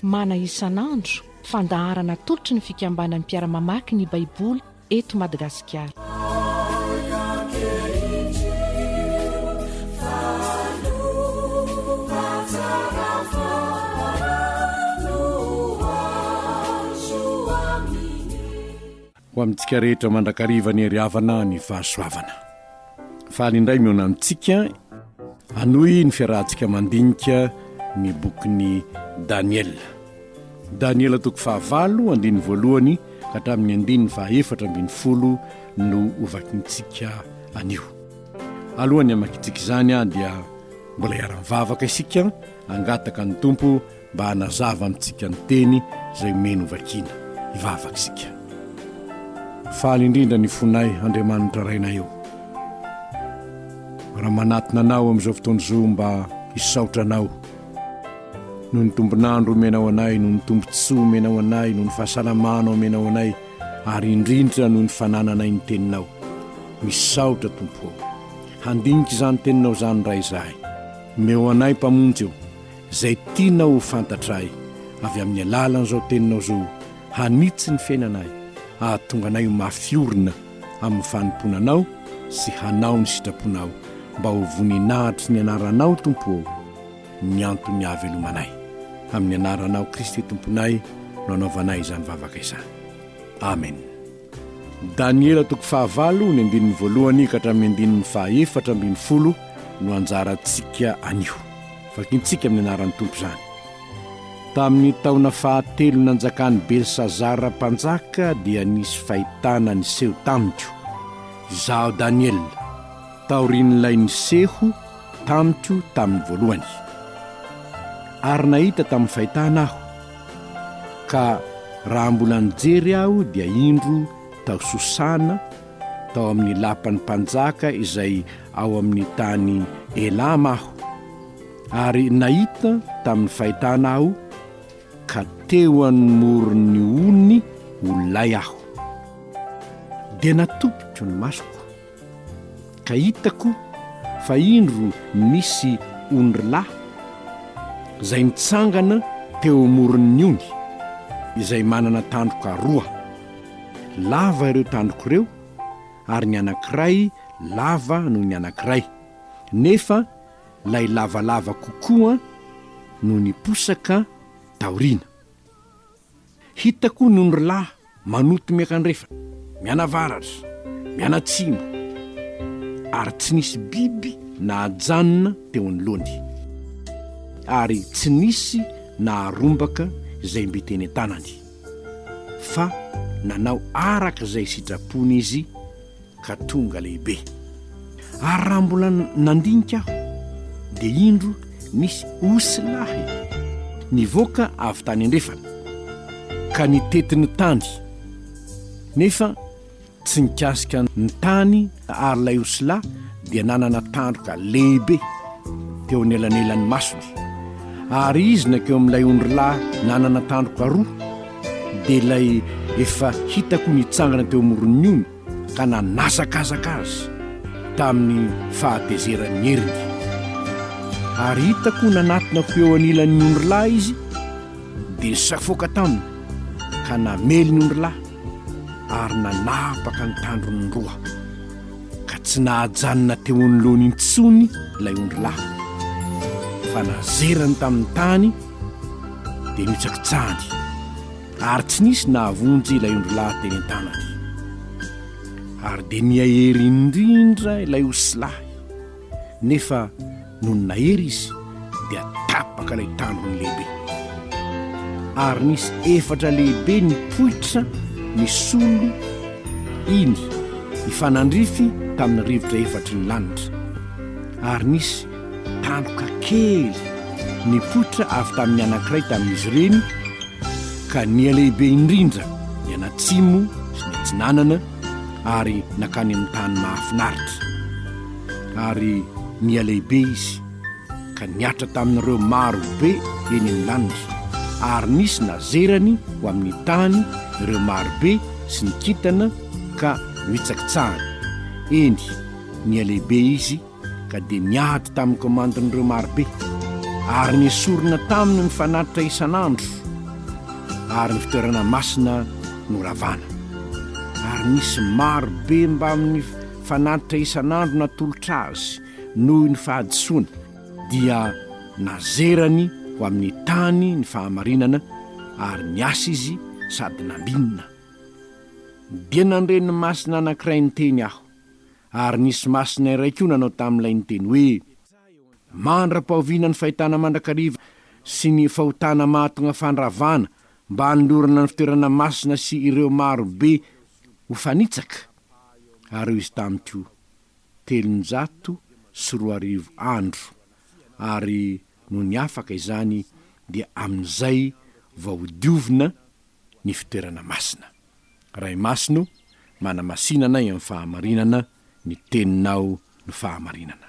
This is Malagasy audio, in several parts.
mana isan'andro fandaharana tolotry ny fikambanan'ny mpiara-mamaky ny baiboly eto Madagasikara. Ho amintsika rehetra mandrakariva ny heriavana ny fahasoavana. Faly indray miona amintsika hanohy ny fiarahantsika mandinika ny bokin'ny Daniela. Daniela toko 9 andiny voalohany ka hatramin'ny andiny 14 no ovakintsika anio. Alohany amakitsika izany dia mbola hiara-mivavaka isika angataka ny tompo mba hanazava amintsika ny teny izay meno vakiana. Hivavaka isika. Faly indrindra ny fonay Andriamanitra raina eo. Raha manatina anao amin'izao fotoana izao mba hisaotra anao. Noho ny tombonandro omenao anay, noho ny tombontsoa omenao anay, noho ny fahasalamana omenao anay, ary indrindra noho ny fanananay ny teninao. Misaotra tompo. Handinika izany teninao izany ray izahay. Meo anay mpamonjy eo, izay tianao fantatray. Avy amin'ny alalan'izao teninao izao, hanitsy ny fiainanay. Ahatonga anay ho mafiorina amin'ny fanomponanao sy hanao ny sitraponao mba ho voninahitry ny anaranao tompo ny antony havelomanay. Amin'ny anaranao Kristy tomponay no anaovanay izany vavaka izany. Amen. Daniela toko 9 ny andininy voalohany ka hatramin'ny andininy 14 no anjarantsika anio. Vakintsika amin'ny anaran'ny tompo izany. Tamin'ny taona 7 nanjakan'ny Belsazara mpanjaka dia nisy fahitana niseho tamiko. Izaho Daniel taorian'ilay niseho tamiko tamin'ny voalohany. Ary nahita tamin'ny fahitana aho, ka raha mbola nijery aho dia indro tao Sosana, tao amin'ny lapan'ny mpanjaka izay ao amin'ny tany Elama aho. Ary nahita tamin'ny fahitana aho, ka teo anomoron'ny ony olay aho. Dia natopiko ny masoko, ka hitako fa indro nisy ondrilahy izay nitsangana teo amoron'ny ony, izay manana tandroka 2. Lava ireo tandroko ireo, ary ny anankiray lava noho ny anankiray, nefa lay lavalava kokoa noho ny posaka taorina. Hitako ny ondrilahy manoto miakandrefa, mianavaratra, mianatsimo, ary tsy nisy biby na ajanona teo anoloany, ary tsy nisy na arombaka izay mbiteny tanany, fa nanao araka izay sitrapony izy ka tonga lehibe. Ary raha mbola nandinika aho, dia indro nisy osy lahy nivoaka avy tany andrefana, ka nitetiny tany, nefa tsy nikasika ny tany. Ary lay osy lahy dia nanana tandroka lehibe teo anelanelan'ny masony, ary izy nakeo amin'ilay ondrilahy nanana tandroka 2, dia lay efa hitako nitsangana teo amoron'ny ony ka nanasakazaka azy tamin'ny fahatezerany heriny. Ary hitako nanatina ko eo anilan'ny ondrilahy izy, dia safoka taminy ka namely ny ondrilahy, ary nanapaka ny tandrony 2, ka tsy nahajanona teo anoloany intsony ilay ondrilahy, fa nazerany tamin'ny tany dia nitsakitsahany, ary tsy nisy nahavonjy ilay ondrilahy teny an-tanany. Ary dia niahery indrindra ilay osilahy, nefa noho nahery izy dia tapaka ilay tandrony lehibe. Ary nisy 4 lehibe nipoitra misolo iny ifanandrify tamin'ny rivotra 4 ny lanitra. Ary nisy tandroka kely nipoitra avy tamin'ny anankiray tamin'izy ireny, ka nia lehibe indrindra ny anatsimo sy ny atsinanana, ary nakany amin'ny tany mahafinaritra. Ary nia lehibe izy ka niatra tamin'ireo maro be eny amin'ny lanitra, ary nisy nazerany ho amin'ny tany ireo maro be sy ny kitana ka nitsakitsahany. Eny nia lehibe izy ka dia niady tamin'ny komandin'ireo maro be, ary niesorina taminy ny fanatitra isan'andro ary ny fitoerana masina no ravana. Ary nisy maro be mba amin'ny fanatitra isan'andro natolotra azy noho ny fahadisoana dia nazerany ho amin'ny tany ny fahamarinana ary niasa izy sady nambinina. Dia nandreny masina anankiray ny teny aho, ary nisy masina iray koa nanao tamin'ilay ny teny hoe: mandra-pahoviana ny fahitana mandrakariva sy ny fahotana mahatonga fandravana mba hanolorana ny fitoerana masina sy ireo maro be ho fanitsaka. Ary eo izy tamiko 340 andro, ary no ny afaka izany dia amin'izay vao hodiovina ny fitoerana masina. Ray masino, manamasinana amin'ny fahamarinana, ny teninao ny fahamarinana.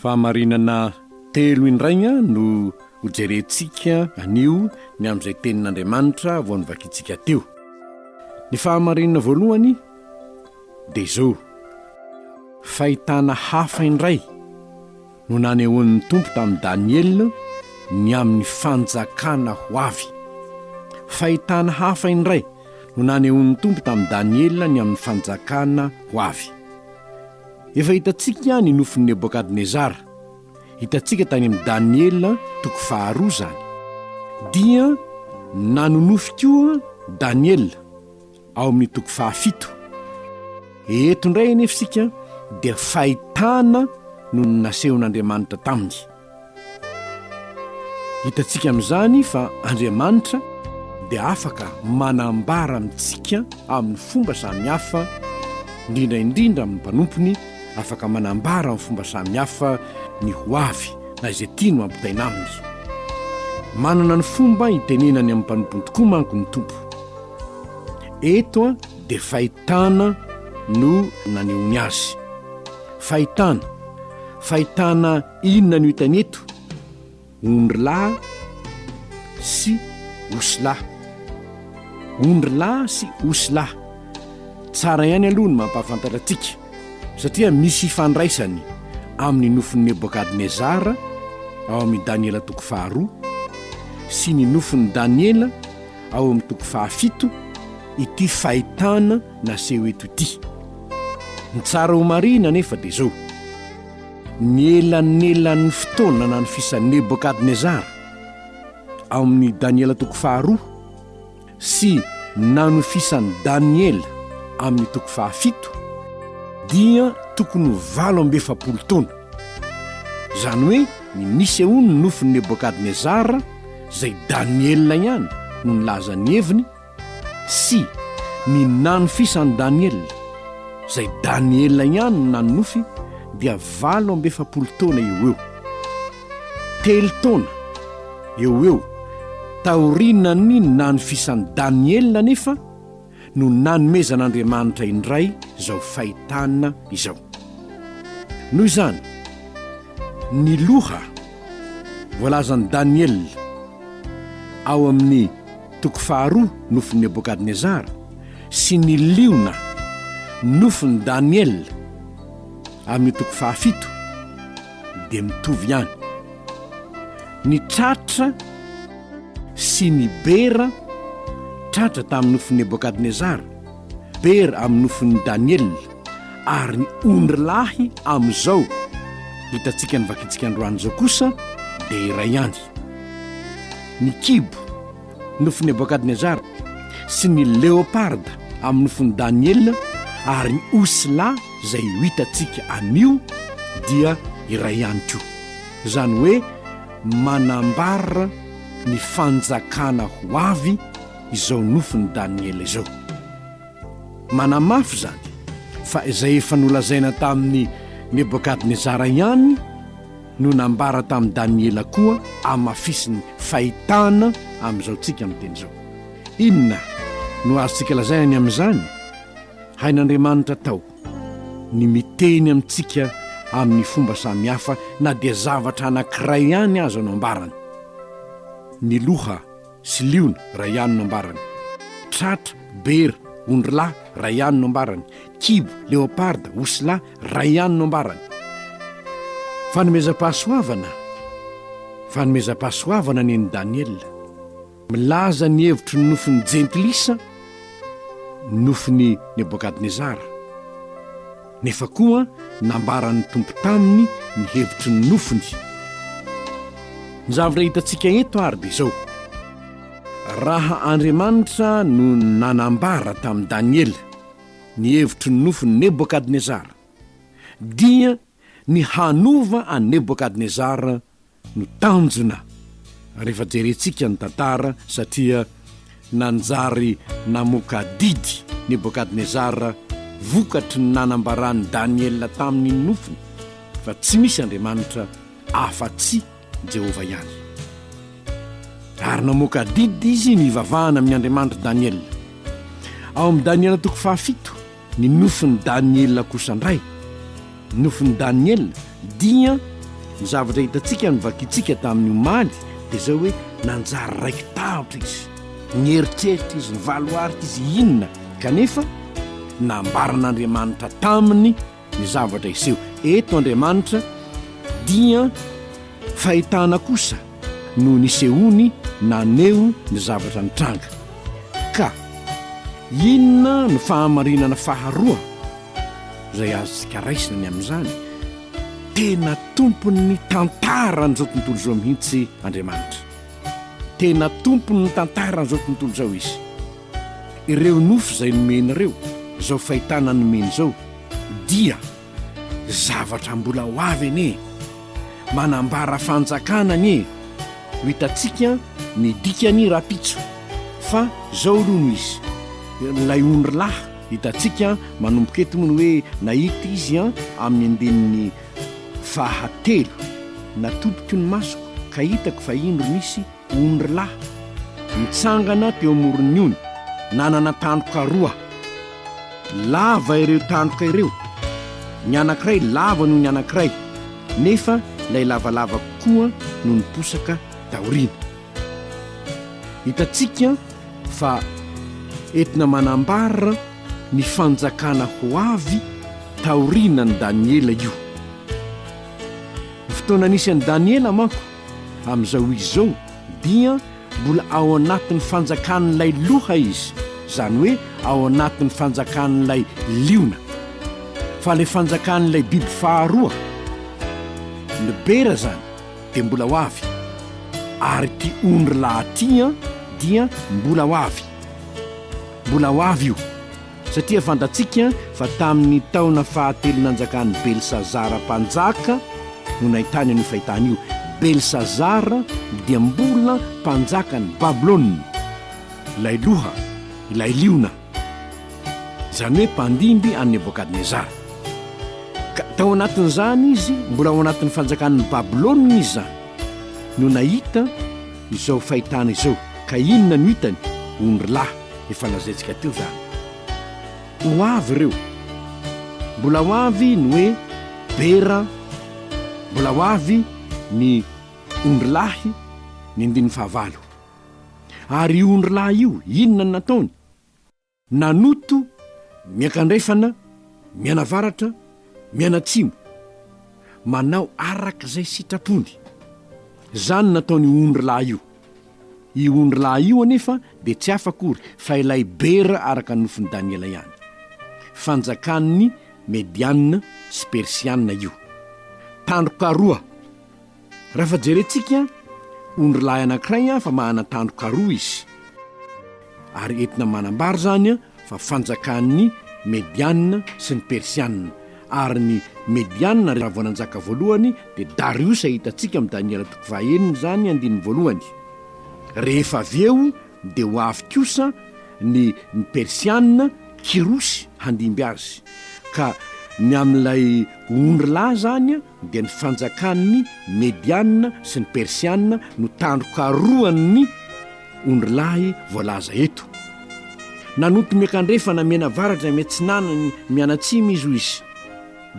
Fahamarinana telo indraigna no hojerentsika anio ny amin'izay tenin'Andriamanitra vao nivakintsika teo. Ny fahamarinana voalohany dia izao: fahitana hafa indray no nanehoan'ny Tompo tamin'ny Daniela ny amin'ny fanjakana ho avy. Fahitana hafa indray no nanehoan'ny Tompo tamin'ny Daniela ny amin'ny fanjakana ho avy. Efa hitantsika ny nofin'ny Nebokadnezara, hitantsika tany amin'ny Daniela 2 zany. Dia nanonofy koa Daniela ao amin'ny 7. Eto indray nefa sika dia fahitana no nasehon'Andriamanitra taminy. Hitantsika amin'izany fa Andriamanitra dia afaka manambara amintsika amin'ny fomba samihafa, indrindraindrindra amin'ny mpanompony, afaka manambara amin'ny fomba samihafa ny ho avy na izay tiany mampitaina aminy. Manana ny fomba hitenenany amin'ny mpanompony tokoa manko ny Tompo. Eto dia fahitana no nanehoany azy. Fahitana inona no hitany eto? Ondrilahy sy osilahy. Ondrilahy sy osilahy. Tsara ihany aloha ny mampahafantatra antsika, satria misy ifandraisany amin'ny nofin'ny Nebokadnezara ao amin'ny Daniela 2 sy ny nofin'ny Daniela ao amin'ny 7 ity fahitana naseho eto ity. Ny tsara ho marina nefa dia izao: ny elanelan'ny fotoana nanofisan'ny Nebokadnezara ao amin'ny Daniela 2 sy nanofisan'ny Daniela amin'ny 7 dia tokony 7 taona. Zany hoe ny nisy eo ny nofin'ny Nebokadnezara zay Daniela ihany no nilaza ny heviny, sy ny nanofisan'ny Daniela zay Daniela ihany no nanonofy dia 7 taona eo. 3 taona eo taorinany nanofisan'ny Daniela nefa no nanomezan'Andriamanitra indray izao fahitana izao. Noho izany, ny loha voalazan'i Daniela ao amin'ny 2 nofin'ny Nebokadnezara sy ny liona nofin'ny Daniela amin'ny 7 dia mitovy ihany. Ny tratra sy ny bera, tratra tamin'ny nofin'ny Nebokadnezara, bera amin'ny nofin'ny Daniela, ary ny ondrilahy amin'izao hitantsika ny vakintsika androany izao kosa dia iray ihany. Ny kibo nofin'ny Nebokadnezara sy ny leoparda amin'ny nofin'ny Daniela, ary ny osilahy zay hitantsika anio dia iray ihany koa. Zany hoe manambara ny fanjakana ho avy izao nofin'ny Daniela izao. manamafy zany fa izay efa nolazaina tamin'ny Nebokadnezara ihany no nambara tamin'ny Daniela koa amafisiny fahitana amin'izao tsika miteny zao. Inona no azontsika lazainy amin'izany? Hain'Andriamanitra tao ny miteny amintsika amin'ny fomba samihafa na dia zavatra anankiray ihany azo no ambarany. Ny loha sy liona ray ihany no ambarany, tratra, bera, ondrilahy ray ihany no ambarany, kibo, leoparda, osila ray ihany no ambarany. Fanomezam-pahasoavana ny Daniela milaza ny hevitry ny nofin'ny jentilisa, nofin'ny Nebokadnezara, nefa koa nambaran'ny tompo taminy ny hevitry ny nofiny. Ny zavatra hitantsika eto ary dia izao: raha Andriamanitra no nanambara tamin'ny Daniela ny hevitry ny nofin'ny Nebokadnezara, dia ny hanova a Nebokadnezara no tanjona. Rehefa jerentsika ny tantara, satria nanjary namoaka didy Nebokadnezara vokatry ny nanambarany Daniela tamin'ny nofiny, fa tsy misy Andriamanitra afa-tsy Jehova ihany. Ary namoaka didy izy nivavahana amin'ny Andriamanitra Daniela. Ao amin'ny Daniela 7 ny nofin'ny Daniela kosa ndray, nofin'ny Daniela dia ny zavatra hitantsika ny vakitsika tamin'ny omaly dia zao hoe nanjary raiky tahotra izy, nieritseritra izy, nivaloaritra izy, inona kanefa nambaran'Andriamanitra taminy ny zavatra iseho. Eto Andriamanitra dia fahitana kosa no nisehony naneo ny zavatra nitranga. Ka inona ny fahamarinana faharoa izay azontsika raisina ny amin'izany? Tena tompony ny tantara n'izao tontolo izao mihitsy Andriamanitra. Tena tompony ny tantara n'izao tontolo izao izy. Ireo nofo izay nomeny ireo, izao fahitana nomeny izao, dia zavatra mbola ho avy anie, manambara fanjakana anie. Ho hitantsika midikany rapitso, fa zao aloha no izy. Ilay ondrilahy hitantsika manomboka eto moa hoe nahita izy amin'ny andinin'ny fahatelo, natoboky ny masoko ka hitako fa indro misy ondrilahy mitsangana teo amorony ony, nanana tandroka roa. Lava ireo tandroka ireo, ny anankiray lava noho ny anankiray, nefa ilay lavalava koa no niposaka taorina. Hitantsika fa entina manambara ny fanjakana ho avy taorina ny Daniela io. Ny fotoana nisy Daniela manko amin'izao izy zao dia mbola ao anatin'ny fanjakan'ilay loha izy, zany hoe ao anatin'ny fanjakan'ilay liona. Fa ilay fanjakan'ilay biby faharoa, ny bera zany, dia mbola ho avy. Ary ty ondrilahy tia dia mbola ho avy. Mbola ho avy io, satria fantatsika fa tamin'ny taona fahatelo nanjakan'ny Belisazara mpanjaka no nahitany an'io fahitana io. Belisazara dia mbola mpanjakany Babilôna, ilay loha, ilay liona, zany hoe mpandimby an'i Nebokadnezara. Ka tao anatin'izany izy, mbola ao anatin'ny fanjakan'ny Babilôna izy zany, no nahita izao fahitana izao. Ka inona no hitany? Ondrilahy, efa lazaintsika teo zany. Ho avy ireo, mbola ho avy ny hoe bera, mbola ho avy ny ondrilahy ny andin'ny fahavalo. Ary io ondrilahy io, inona no nataony? Nanoto miankandrefana, mianavaratra, mianatsimo, manao arak'izay sitrapony. Zany nataony ondrilahy io. I ondrilahy io anefa dia tsy afakory fa ilay bera araka nofin'ny Daniela ihany. Fanjakan'ny Medianina sy Persianina io. Tandroka roa. Raha jerentsika ondrilahy anankiray fa mahana tandroka roa izy. Ary entina manambara zany fa fanjakan'ny Medianina sy ny Persianina. Ary ny Medianina raha vao nanjaka voalohany dia Darius hitantsika amin'ny Daniela 21 zany andininy voalohany. Rehefa avy eo dia ho avy kosa ny Persianina kirosy handimby azy ka ny amin'ilay ondry lahy zany dia ny fanjakan'ny mediana sy ny persiana no tandrokaroany ondry lahy voalaza eto nanoto miakandrefa na miana varatra miatsinanany mianatsimy izy ho izy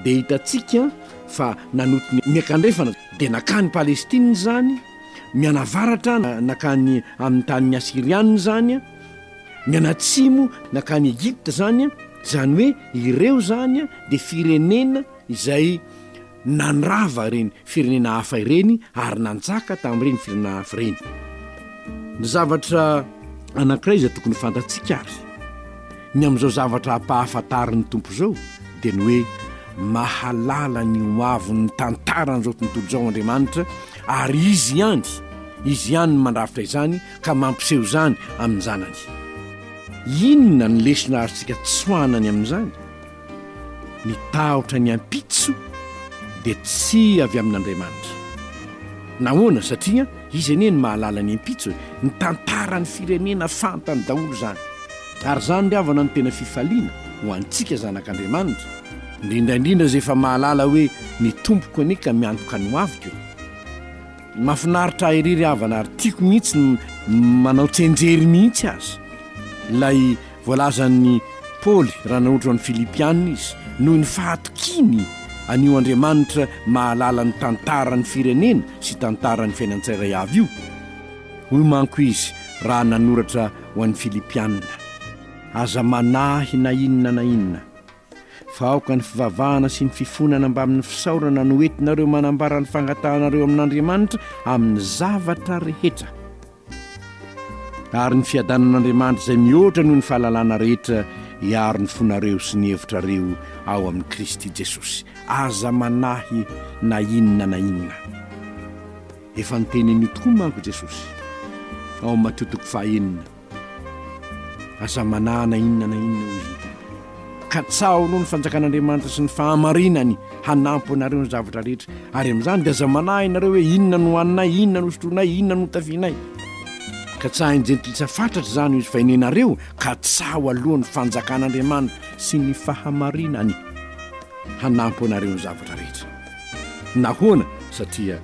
dia hitantsika fa nanoto miakandrefana dia nakany palestina zany miana varatra nakany amin'ny tanin'ny asirianina zany mianatsimo nakany Egypte zany zany hoe ireo zany dia firenena izay nanrava reny firenena hafa ireny ary nanjaka tamin'ireny firenena hafa ireny. Ny zavatra anankiray izay tokony fantatsika azy ny amin'izao zavatra hampahafantarin'ny tompo zao dia ny hoe mahalala ny hoavy ny tantaran'izao tontolo zao Andriamanitra ary izy ihany no mandrafitra izany ka mampiseho izany amin'ny zanany. Inona ny lesona arintsika tsoanany amin'izany? Ny tahotra ny ampitso dia tsy avy amin'Andriamanitra. Nahoana? Satria izy anieny mahalala ny ampitso, ny tantaran'ny firenena fantany daholo zany. Ary zany ry havana ny tena fifaliana ho antsika zanak'Andriamanitra, indrindraindrindra zay efa mahalala hoe ny tompoko anie ka miantoka ny hoaviko. Mahafinaritra ahiriry havana ary tiako mihitsy manao tsenjery mihitsy azy lay voalazan'ny Paoly raha naotra ny Filipianina izy noho ny fahatokiny anio Andriamanitra mahalala ny tantaran'ny firenena sy tantaran'ny fiainantsirairay avy io. Hoy manko izy raha nanoratra ho an'ny Filipianina: aza manahy na inona fa aoka ny fivavahana sy ny fifonana mba amin'ny fisaorana no entinareo manambara ny fangatanareo amin'Andriamanitra amin'ny zavatra rehetra. Ary ny fiadanan'Andriamanitra izay mihoatra noho ny fahalalana rehetra hiaro ny fonareo sy ny hevitrareo ao amin'ny Kristy Jesosy. Aza manahy na inona. Efa niteny an'io tokoa manko Jesosy ao Mateo 5:9. Aza manahy na inona izy ka tsaono ny fanjakan'Andriamanitra sy ny fahamarinany hanampy anareo ny zavatra rehetra. Ary amin'izany dia aza manahy ianareo hoe inona no hoaninay, inona no sotroinay, inona no tafianay. Ka tsahin'ny jentilisa fatratra zany izy fainenareo ka tsaho alohan'ny fanjakan'Andriamanitra sy ny fahamarinany hanampy anareo ny zavatra rehetra. Nahoana? Satria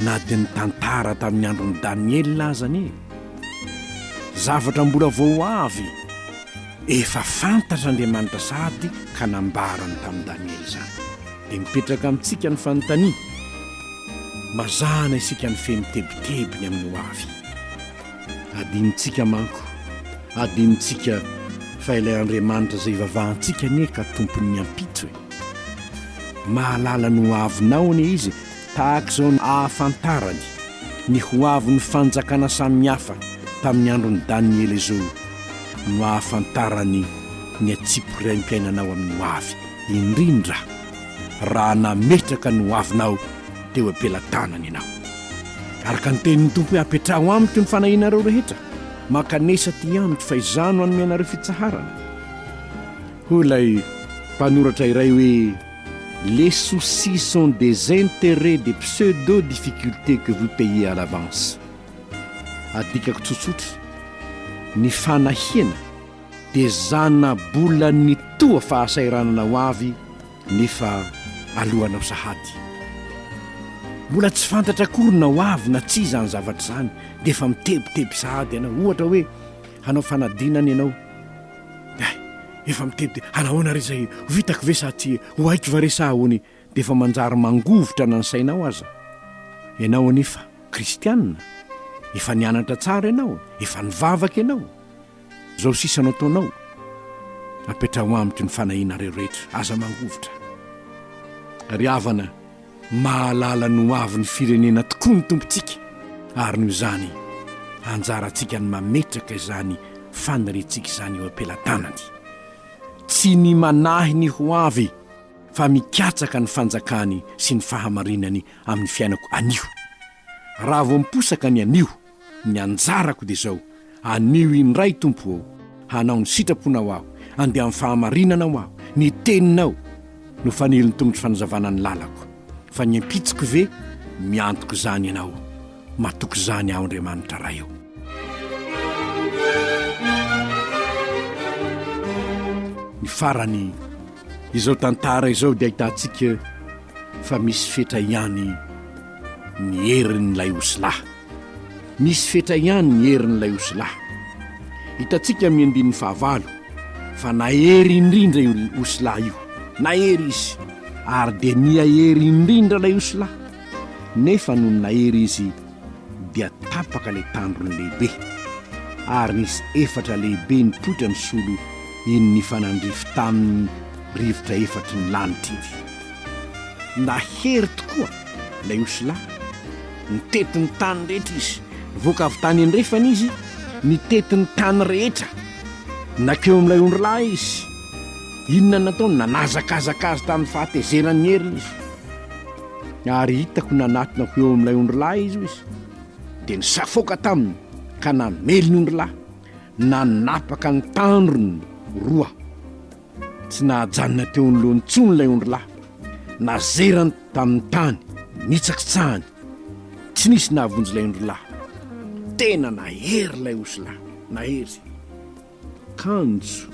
na dia ny tantara tamin'ny andron'ny Daniela azany zavatra mbola vao avy efa fantatr'Andriamanitra sady ka nambarany tamin'ny Daniely zany. Dia mipetraka amintsika ny fanontania, mazana isika ny femitebitebiny amin'ny hoavy. Adinitsika manko, adinitsika fa ilay Andriamanitra zay vavahantsika anie ka tompon'ny ampitso mahalala ny hoavinao anie izy tahaka izao ny ahafantarany ny hoavin'ny fanjakana samihafa tamin'ny andron'ny Daniely izao no ahafantarany ny atsipo iray mpiainanao amin'ny hoavy, indrindra raha nametraka ny hoavinao teo ampelantanany ianao. Araka ny tenin'ny tompo hoe apetraho amiko ny fanahinareo rehetra, makanesa ty amiko fa izano hanome anareo fitsaharana. Hoy ilay mpanoratra iray hoe les soucis sont des intérêts des pseudo-difficultés que vous payez à l'avance. Adikako tsotsotra, ny fanahiana dia zana-bola ny toa fahasairanana ho avy nefa alohanao sahady. Mbola tsy fantatra akory na ho avy na tsy zany zavatra zany dia efa mitebiteby sahady ianao. Ohatra hoe hanao fanadinana ianao, efa mitebiteby anahoana re zay vitako ve sa ty ho haiko va re sa ahoany, dia efa manjary mangovotra na ny sainao aza. Ianao anefa kristianina, efa nianatra tsara ianao, efa nivavaka ianao, zao sisanao taonao apetraho amiko ny fanahinareo rehetra, aza mangovotra. Ry havana, mahalala no avy ny firenena tokoa ny tompontsika, ary noho izany anjarantsika ny mametraka izany fanarentsika izany eo ampelantanany, tsy ny manahy ny ho avy fa mikatsaka ny fanjakany sy ny fahamarinany amin'ny fiainako anio. Raha vao miposaka ny anio, ny anjarako dia zao: anio indray tompo ao, hanao ny sitraponao aho, andeha amin'ny fahamarinanao aho, ny teninao no faneliny tongotra fanazavana ny lalako. Fa ny ampitsiko ve miantoko zany ianao, matoko zany aho Andriamanitra raha eo. ny farany izao tantara izao dia ahitantsika fa misy fetra ihany ny herin'ilay Osolahy. Misy fetra ihany ny herin'ilay Osolahy. Hitantsika amin'ny 19 fa nahery indrindra io Osolahy io, nahery izy ary dia niahery indrindra ilay Osolahy, nefa no nahery izy dia tapaka ilay tandrony lehibe ary nisy efatra lehibe nipoitra ny solo iny ny fanandrify tamin'ny rivotra efatry ny lanitra iny. Nahery tokoa ilay Osolahy, nitetin'ny tany rehetra izy, voaka avy tany andrefana izy, nitetin'ny tany rehetra, nakeo amin'ilay ondrolahy izy. Inona nataony? Nanazakazaka azy tamin'ny fahatezerany heriny izy, ary hitako nanatona ho eo amin'ilay ondrolahy izy izy dia nisafoka taminy ka namely ny ondrolahy, nanapaka ny tandrony roa, tsy nahajanona teo ny lohany tsony ilay ondrolahy, nazerany tamin'ny tany, nitsakitsahany, tsy nisy nahavonjy ilay ondrolahy. Tena nahery ilay Osolahy, nahery. Kanjo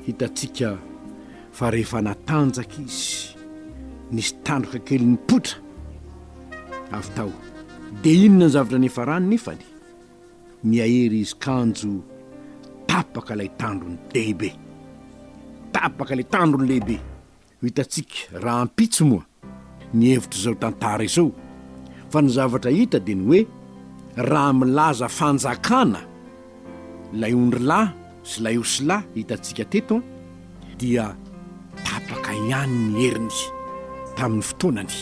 hitantsika fa rehefa natanjaka izy, nisy tandroka kely nipotra avy tao, dia inona ny zavatra nefa rany nefany? Niahery izy kanjo tapaka ilay tandrony lehibe, tapaka ilay tandrony lehibe. Hitantsika raha ampitso moa ny hevitra izao tantara izao, fa ny zavatra hita dia ny hoe raha milaza fanjakana ilay ondrolahy sy ilay Osolahy hitantsika teto, dia tapaka ihany ny heriny tamin'ny fotoanany,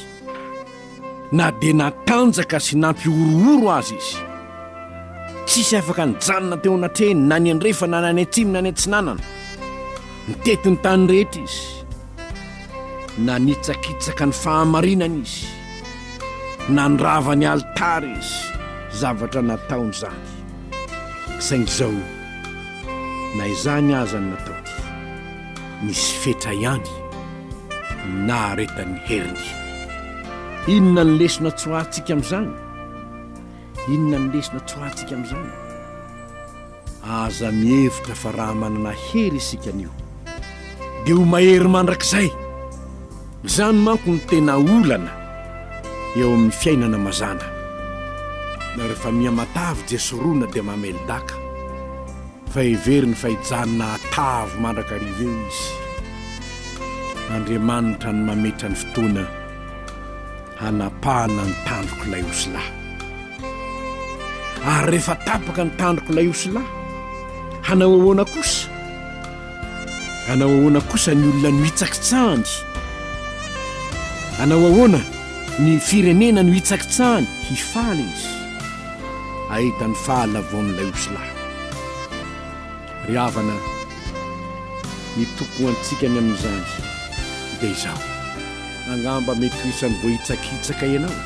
na dia natanjaka sy nampiorooro azy izy, tsisy afaka nijanona teo anatrehany na ny andrefana na ny atsimo na ny atsinanana, nitetiny tany rehetra izy, na nitsakitsaka ny fahamarinana izy, na nirava ny alitara izy, zavatra nataony zany. Saingy izao na izany aza ny nataony, nisy fetra ihany na aretan'ny heriny. Inona ny lesona tsoahantsika amin'izany? Inona ny lesona tsoahantsika amin'izany? Aza mihevitra fa raha manana hery isika anio dia ho mahery mandrakizay. Izany manko ny tena olana eo amin'ny fiainana mazana. Na rehefa mihamatavy jesorona dia mamelodaka, fa heveriny fa hijanona atavy mandrakariva eo izy. Andriamanitra ny mametra ny fotoana hanapahana ny tandroko ilay Osolahy. Ary rehefa tapaka ny tandroko ilay Osolahy, hanao ahoana kosa? Hanao ahoana kosa ny olona no hitsakitsahany? Hanao ahoana ny firenena no hitsakitsahany? Hifaly izy, ahita ny fahalavoan'ilay Osolahy. Ry havana, ny tokoantsika ny amin'izany dia izao, angamba mety ho isan'ny voahitsakitsaka ianao,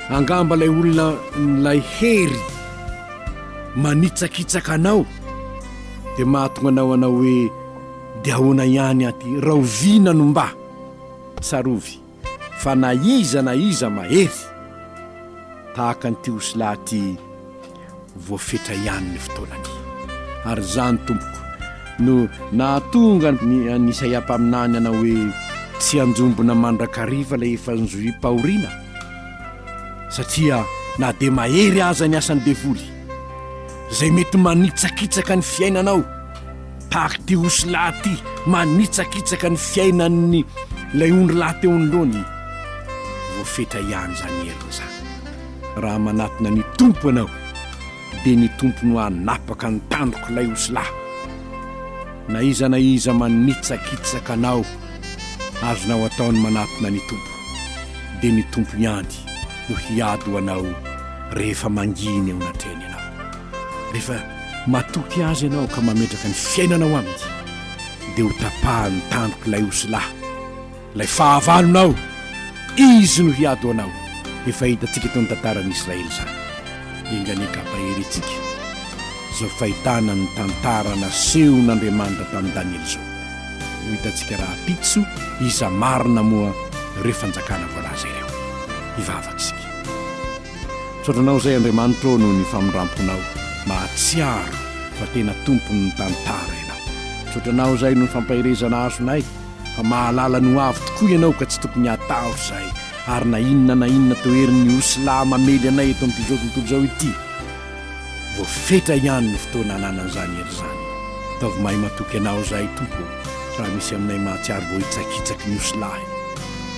angamba ilay olona nilay hery manitsakitsaka anao dia mahatonga anao anao hoe dia ahoana ihany aty, rahoviana no mba tsarovy, fa na iza mahery tahaka nyty Osolahy ty voafetra ihany ny fotoanany. Ary zany tompoko no nahatonga ny Isaiam-paminany anao hoe tsy anjombona mandrakariva ilay efa nzoim-pahoriana, satria na dia mahery aza ny asan'ny devoly izay mety manitsakitsaka ny fiainanao, tahaka ty Osolahy ty manitsakitsaka ny fiainan'ny ilay ondrolahy teo anoloany, voafetra ihany zany heriny zany. Raha manatona ny tompo anao dia ny tompo no hanapaka ny tandroko ilay Osolahy. Na iza manitsakitsaka anao azonao ataony manatona ny tompo, dia ny tompo ihany no hiady ho anao rehefa manginy eo anatrehany ianao. Rehefa matoky azy ianao ka mametraka ny fiainanao aminy, dia ho tapahany tandroko ilay Osolahy, ilay fahavalonao, izy no hiady ho anao. Efa hitantsika tao ny tantaran'Israely zany, engany kapaherytsika izao fahitana ny tantara nasehon'Andriamanitra tamin'ny Daniely zao. Hitantsika raha pitso iza marina moa rehefa njakana voalaza ireo. Hivavatsika. Sotranao izay Andriamanitra no ny famindramponao, mahatsiaro fa tena tompony ny tantara ianao. tsotranao zay no fampahirezana azonay fa mahalala no avy tokoa ianao ka tsy tokony hatao zay ary na inona toherin'ny osila mamely anay eto amin'ity zao tontolo zao ity voafetra ihany ny fotoana ananan'izany ery zany ataovy mahay matoky anao zay tompo raha misy aminay mahatsiary vo hitsakitsaky ny osilahy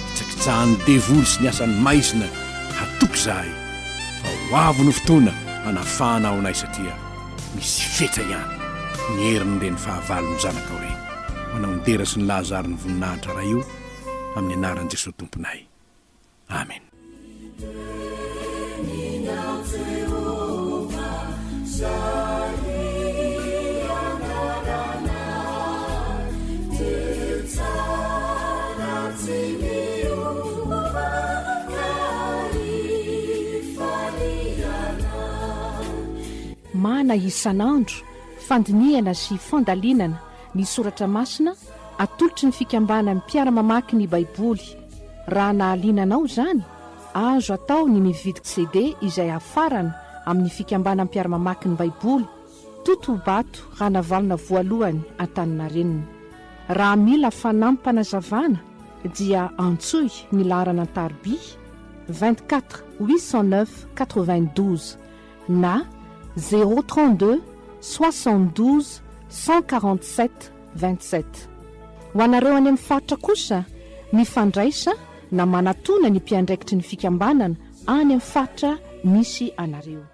hitsakitsahany devoly sy ny asany maizina hatoky zahay fa ho avy ny fotoana hanafahanao anay satria misy fetra ihany ny heriny reny fahavalo ny zanakao reny manao ny dera sy ny lahazary ny voninahitra raha io amin'ny anaran'i Jesosy tomponay amen. Mana isan'andro fandiniana sy fandalinana ny soratra masina atolotry ny fikambana amin'ny mpiara-mamaky ny baiboly. Raha nahalinanao zany azo atao ny mividiky CD izay hafarana amin'ny fikambana amin'ny mpiara-mamaky ny baiboly Totobato Ranavalona voalohany Antaninarenina. Raha mila fanampanazavana dia antsoy ny laharana tarby 24 809 92 na 032 72 147 27. Ho anareo any amin'ny faritra kosa mifandraisa na manatona ny mpiandraikitry ny fikambanana any amin'ny faritra misy anareo.